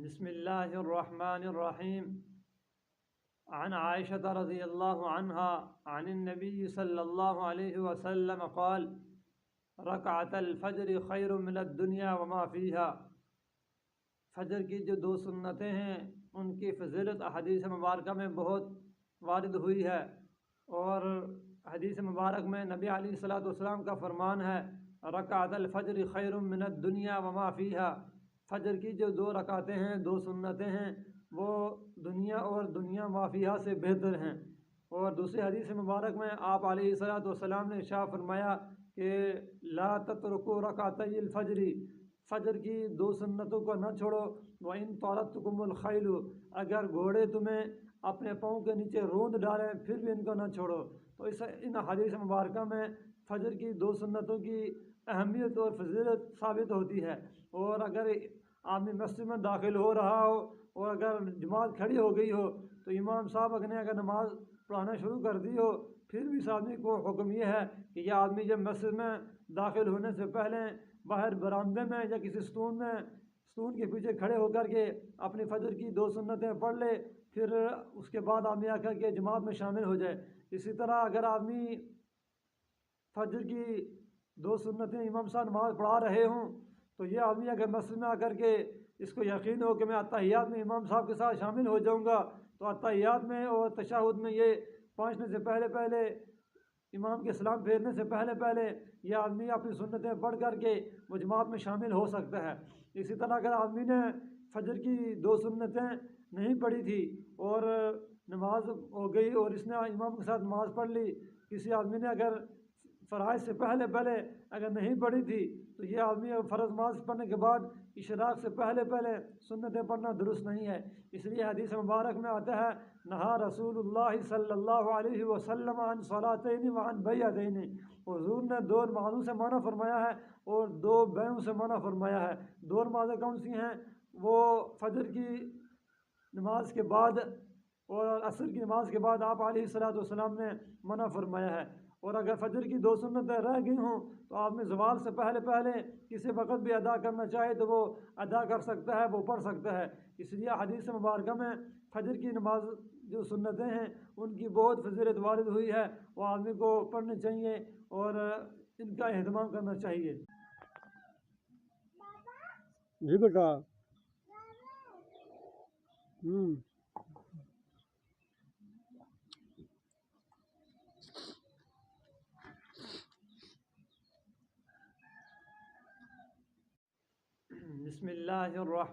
بسم الله الرحمن الرحيم. عن عائشة رضي الله عنها عن النبي صلى الله عليه وسلم قال: ركعة الفجر خير من الدنيا وما فيها. فجر کی جو دو سنتیں ہیں ان کی فضیلت حدیث مبارکہ میں بہت وارد ہوئی ہے، اور حدیث مبارک میں نبی علیہ الصلوۃ والسلام کا فرمان ہے: رکعت الفجر خیر من الدنیا وما فیہا. فجر کی جو دو رکعتیں ہیں، دو سنتیں ہیں، وہ دنیا اور دنیا ما فیہا سے بہتر ہیں. اور دوسری حدیث مبارک میں آپ علیہ الصلوۃ والسلام نے ارشاد فرمایا کہ لا تترکوا رکعتي الفجر، فجر کی دو سنتوں کو نہ چھوڑو. وَإِن طَارَتْكُمُ الْخَيْلُ، اگر گھوڑے تمہیں اپنے پاؤں کے نیچے روند ڈالیں پھر بھی ان کو نہ چھوڑو. تو ان حدیث مبارکہ میں فجر کی دو سنتوں کی اہمیت اور فضیلت ثابت ہوتی ہے. اور اگر آدمی مسجد میں داخل ہو رہا ہو اور اگر جماعت کھڑی ہو گئی ہو تو امام صاحب نے اگر نماز پڑھانا شروع کر دی ہو، پھر بھی اس آدمی کو حکم یہ ہے کہ یہ آدمی جب مسجد میں داخل ہونے سے پہلے باہر برآمدے میں یا کسی ستون کے پیچھے کھڑے ہو کر کے اپنی فجر کی دو سنتیں پڑھ لے، پھر اس کے بعد آدمی آ کر کے جماعت میں شامل ہو جائے. اسی طرح اگر آدمی فجر کی دو سنتیں امام صاحب نماز پڑھا رہے ہوں تو یہ آدمی اگر مسجد میں آ کر کے اس کو یقین ہو کہ میں اتحیات میں امام صاحب کے ساتھ شامل ہو جاؤں گا، تو اتحیات میں اور تشہد میں یہ پہنچنے سے پہلے امام کے سلام پھیرنے سے پہلے یہ آدمی اپنی سنتیں پڑھ کر کے وہ جماعت میں شامل ہو سکتا ہے. اسی طرح اگر آدمی نے فجر کی دو سنتیں نہیں پڑھی تھی اور نماز ہو گئی اور اس نے امام کے ساتھ نماز پڑھ لی، کسی آدمی نے اگر فرائض سے پہلے اگر نہیں پڑھی تھی تو یہ آدمی فرض نماز پڑھنے کے بعد اشراق سے پہلے سنتیں پڑھنا درست نہیں ہے. اس لیے حدیث مبارک میں آتا ہے: نہا رسول اللہ صلی اللہ علیہ وسلم عن صلاتین وعن بیعتین. حضور نے دو نمازوں سے منع فرمایا ہے اور دو بیعوں سے منع فرمایا ہے. دو نمازیں کون سی ہیں؟ وہ فجر کی نماز کے بعد اور عصر کی نماز کے بعد آپ علیہ الصلوۃ والسلام نے منع فرمایا ہے. اور اگر فجر کی دو سنتیں رہ گئی ہوں تو آدمی زوال سے پہلے کسی وقت بھی ادا کرنا چاہے تو وہ ادا کر سکتا ہے، وہ پڑھ سکتا ہے. اس لیے حدیث مبارکہ میں فجر کی نماز جو سنتیں ہیں ان کی بہت فضیلت وارد ہوئی ہے، وہ آدمی کو پڑھنی چاہیے اور ان کا اہتمام کرنا چاہیے. جی بیٹا. بسم اللہ الرحمن